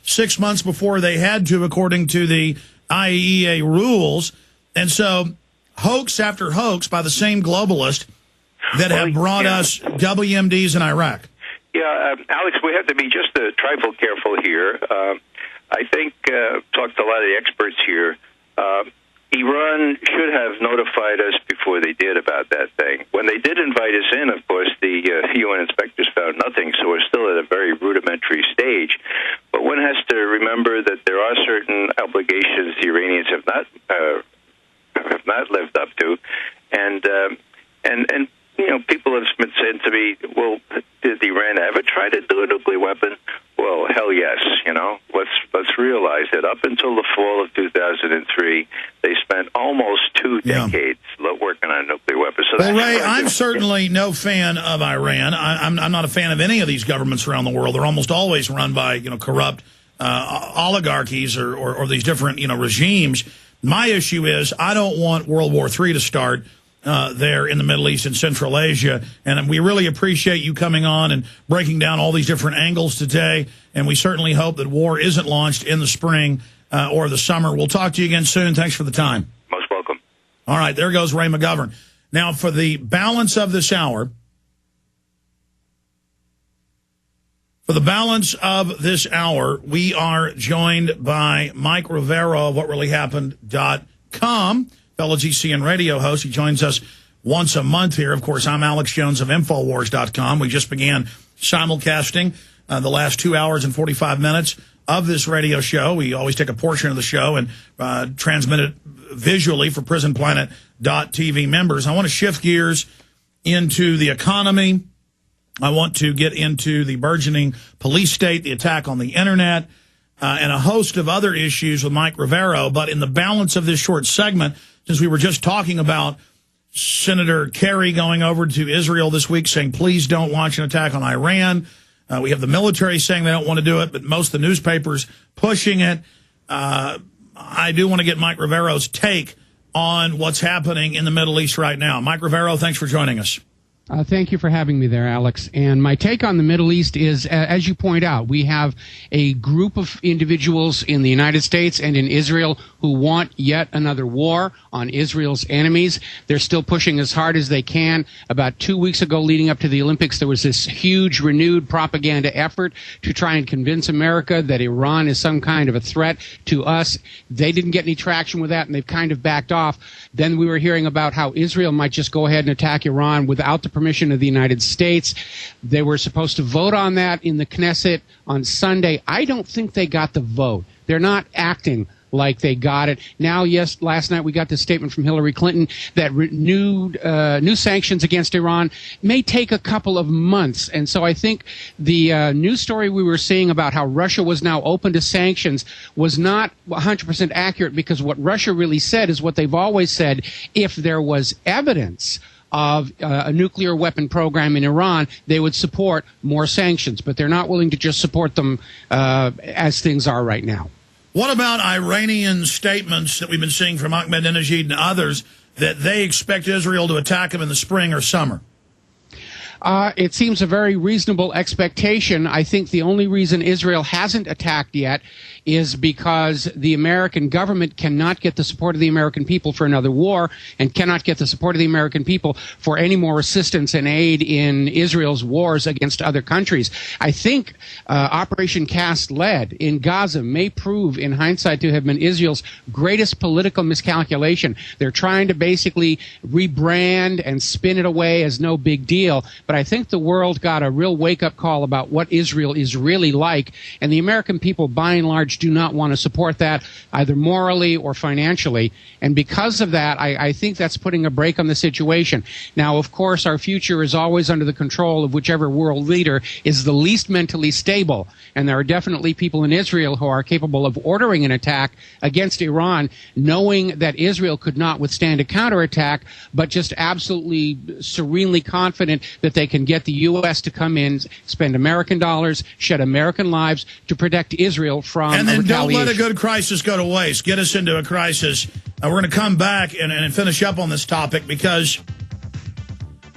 6 months before they had to, according to the IAEA rules. And so hoax after hoax by the same globalist that have brought us WMDs in Iraq. Yeah, Alex, we have to be just a trifle careful here. I think, talked to a lot of the experts here, Iran should have notified us before they did about that thing. When they did invite us in, of course, the UN inspectors found nothing, so we're still at a very rudimentary stage. But one has to remember that there are certain obligations the Iranians have not lived up to, and you know, people have been saying to me, well, did Iran ever try to do a nuclear weapon? Well, hell yes. You know, let's realize that up until the fall of 2003, they spent almost 2 decades working on a nuclear weapon. So well, Ray, I'm certainly no fan of Iran. I'm not a fan of any of these governments around the world. They're almost always run by corrupt oligarchies or these different regimes. My issue is I don't want World War III to start there in the Middle East and Central Asia. And we really appreciate you coming on and breaking down all these different angles today. And we certainly hope that war isn't launched in the spring or the summer. We'll talk to you again soon. Thanks for the time. Most welcome. All right, there goes Ray McGovern. Now, for the balance of this hour, we are joined by Mike Rivero of WhatReallyHappened.com. fellow GCN radio host. He joins us once a month here. Of course, I'm Alex Jones of Infowars.com. We just began simulcasting the last 2 hours and 45 minutes of this radio show. We always take a portion of the show and transmit it visually for PrisonPlanet.tv members. I want to shift gears into the economy. I want to get into the burgeoning police state, the attack on the internet, and a host of other issues with Mike Rivero. But in the balance of this short segment, since we were just talking about Senator Kerry going over to Israel this week saying, please don't launch an attack on Iran. We have the military saying they don't want to do it, but most of the newspapers pushing it. I do want to get Mike Rivero's take on what's happening in the Middle East right now. Mike Rivero, thanks for joining us. Thank you for having me there, Alex. And my take on the Middle East is, as you point out, we have a group of individuals in the United States and in Israel who want yet another war on Israel's enemies. They're still pushing as hard as they can. About 2 weeks ago, leading up to the Olympics, there was this huge, renewed propaganda effort to try and convince America that Iran is some kind of a threat to us. They didn't get any traction with that, and they've kind of backed off. Then we were hearing about how Israel might just go ahead and attack Iran without the permission of the United States. They were supposed to vote on that in the Knesset on Sunday. I don't think they got the vote. They're not acting like they got it. Now, yes, last night we got this statement from Hillary Clinton that new sanctions against Iran may take a couple of months. And so I think the news story we were seeing about how Russia was now open to sanctions was not 100% accurate, because what Russia really said is what they've always said: if there was evidence of a nuclear weapon program in Iran, they would support more sanctions. But they're not willing to just support them as things are right now. What about Iranian statements that we've been seeing from Ahmadinejad and others that they expect Israel to attack them in the spring or summer? It seems a very reasonable expectation. I think the only reason Israel hasn't attacked yet is because the American government cannot get the support of the American people for another war, and cannot get the support of the American people for any more assistance and aid in Israel's wars against other countries. I think Operation Cast Lead in Gaza may prove, in hindsight, to have been Israel's greatest political miscalculation. They're trying to basically rebrand and spin it away as no big deal. But I think the world got a real wake-up call about what Israel is really like, and the American people, by and large, do not want to support that, either morally or financially. And because of that, I think that's putting a brake on the situation. Now, of course, our future is always under the control of whichever world leader is the least mentally stable. And there are definitely people in Israel who are capable of ordering an attack against Iran, knowing that Israel could not withstand a counterattack, but just absolutely serenely confident that they can get the U.S. to come in, spend American dollars, shed American lives to protect Israel from and then don't retaliation. let a good crisis go to waste. Get us into a crisis. We're going to come back and finish up on this topic, because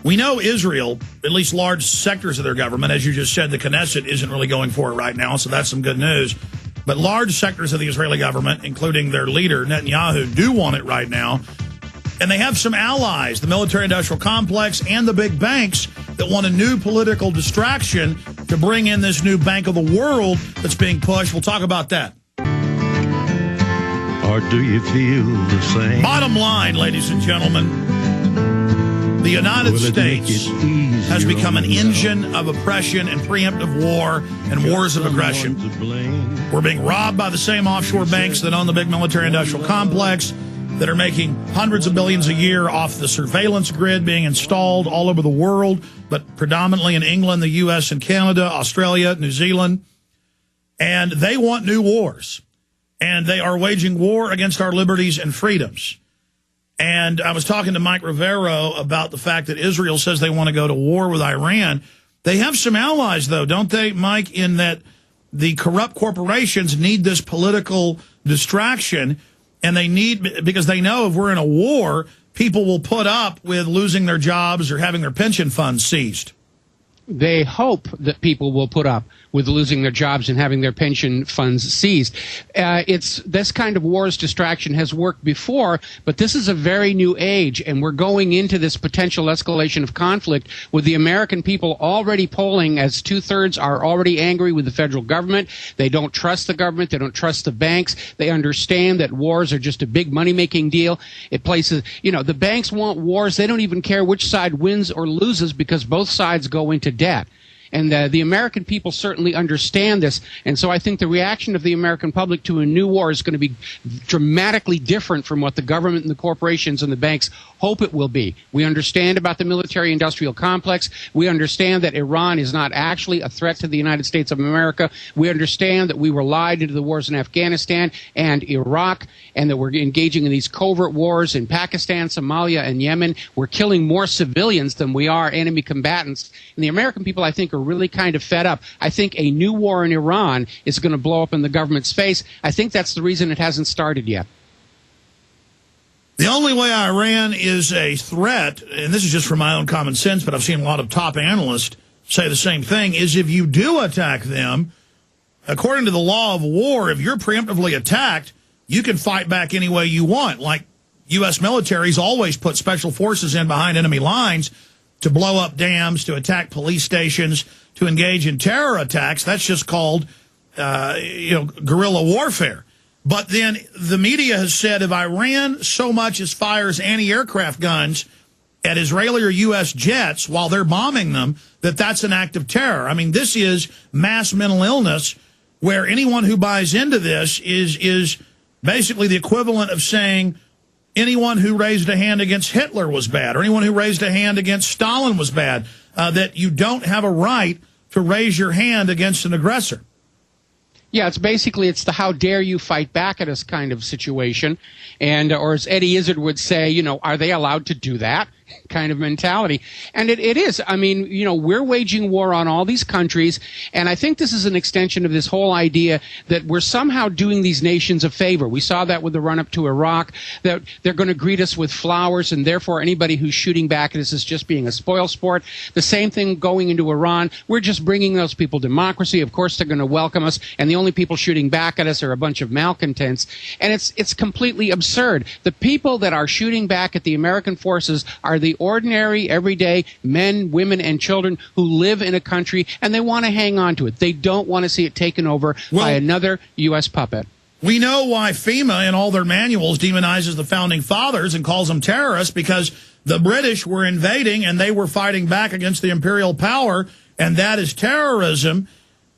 We know Israel, at least large sectors of their government, as you just said, the Knesset isn't really going for it right now, so that's some good news. But large sectors of the Israeli government, including their leader, Netanyahu, do want it right now. And they have some allies, the military-industrial complex and the big banks, that want a new political distraction to bring in this new Bank of the World that's being pushed. We'll talk about that. Or do you feel the same? Bottom line, ladies and gentlemen, the United States has become an engine of oppression and preemptive war and wars of aggression. We're being robbed by the same offshore banks that own the big military-industrial complex, that are making hundreds of billions a year off the surveillance grid being installed all over the world, but predominantly in England, the U.S. and Canada, Australia, New Zealand. And they want new wars. And they are waging war against our liberties and freedoms. And I was talking to Mike Rivero about the fact that Israel says they want to go to war with Iran. They have some allies, though, don't they, Mike, in that the corrupt corporations need this political distraction, and they need, because they know if we're in a war, people will put up with losing their jobs or having their pension funds seized. They hope that people will put up with losing their jobs and having their pension funds seized. It's this kind of war's distraction has worked before, but this is a very new age, and we're going into this potential escalation of conflict with the American people already polling as 2/3 are already angry with the federal government. They don't trust the government. They don't trust the banks. They understand that wars are just a big money-making deal. It places, the banks want wars. They don't even care which side wins or loses because both sides go into debt. And the American people certainly understand this. And so I think the reaction of the American public to a new war is going to be dramatically different from what the government and the corporations and the banks hope it will be. We understand about the military-industrial complex. We understand that Iran is not actually a threat to the United States of America. We understand that we were lied into the wars in Afghanistan and Iraq, and that we're engaging in these covert wars in Pakistan, Somalia, and Yemen. We're killing more civilians than we are enemy combatants. And the American people, I think, are really kind of fed up. I think a new war in Iran is going to blow up in the government's face. I think that's the reason it hasn't started yet. The only way Iran is a threat, and this is just from my own common sense, but I've seen a lot of top analysts say the same thing, is if you do attack them, according to the law of war, if you're preemptively attacked, you can fight back any way you want. Like U.S. militaries always put special forces in behind enemy lines to blow up dams, to attack police stations, to engage in terror attacks. That's just called, guerrilla warfare. But then the media has said if Iran so much as fires anti-aircraft guns at Israeli or U.S. jets while they're bombing them, that's an act of terror. I mean, this is mass mental illness, where anyone who buys into this is basically the equivalent of saying anyone who raised a hand against Hitler was bad, or anyone who raised a hand against Stalin was bad, that you don't have a right to raise your hand against an aggressor. Yeah, it's the how dare you fight back at us kind of situation. And, or as Eddie Izzard would say, are they allowed to do that kind of mentality? And it is. I mean, we're waging war on all these countries. And I think this is an extension of this whole idea that we're somehow doing these nations a favor. We saw that with the run up to Iraq, that they're going to greet us with flowers, and therefore anybody who's shooting back at us is just being a spoil sport. The same thing going into Iran. We're just bringing those people democracy. Of course, they're going to welcome us. And the only people shooting back at us are a bunch of malcontents. And it's completely absurd. The people that are shooting back at the American forces are the ordinary, everyday men, women, and children who live in a country, and they want to hang on to it. They don't want to see it taken over by another U.S. puppet. We know why FEMA in all their manuals demonizes the Founding Fathers and calls them terrorists, because the British were invading and they were fighting back against the imperial power, and that is terrorism.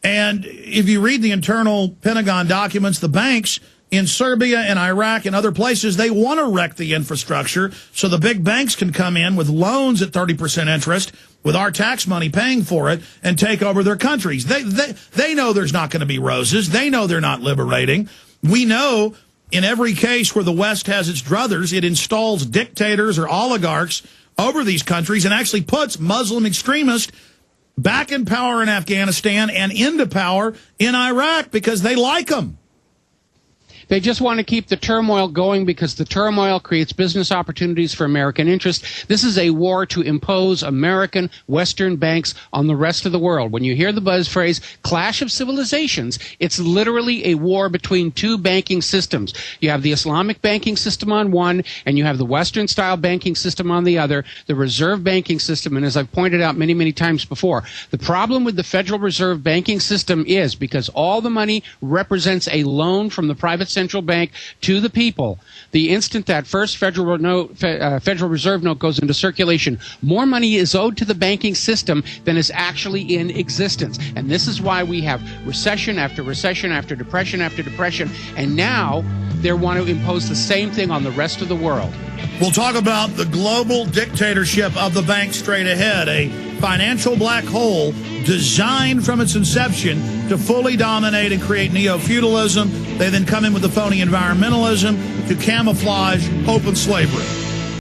And if you read the internal Pentagon documents, the banks in Serbia and Iraq and other places, they want to wreck the infrastructure so the big banks can come in with loans at 30% interest with our tax money paying for it and take over their countries. They know there's not going to be roses. They know they're not liberating. We know in every case where the West has its druthers, it installs dictators or oligarchs over these countries and actually puts Muslim extremists back in power in Afghanistan and into power in Iraq because they like them. They just want to keep the turmoil going because the turmoil creates business opportunities for American interests. This is a war to impose American Western banks on the rest of the world. When you hear the buzz phrase clash of civilizations, it's literally a war between two banking systems. You have the Islamic banking system on one, and you have the Western-style banking system on the other, the reserve banking system. And as I've pointed out many, many times before, the problem with the Federal Reserve banking system is because all the money represents a loan from the private central bank to the people. The instant that first Federal Reserve note goes into circulation, more money is owed to the banking system than is actually in existence. And this is why we have recession after recession after depression after depression. And now they want to impose the same thing on the rest of the world. We'll talk about the global dictatorship of the bank straight ahead, a financial black hole designed from its inception to fully dominate and create neo-feudalism. They then come in with the phony environmentalism to camouflage open slavery.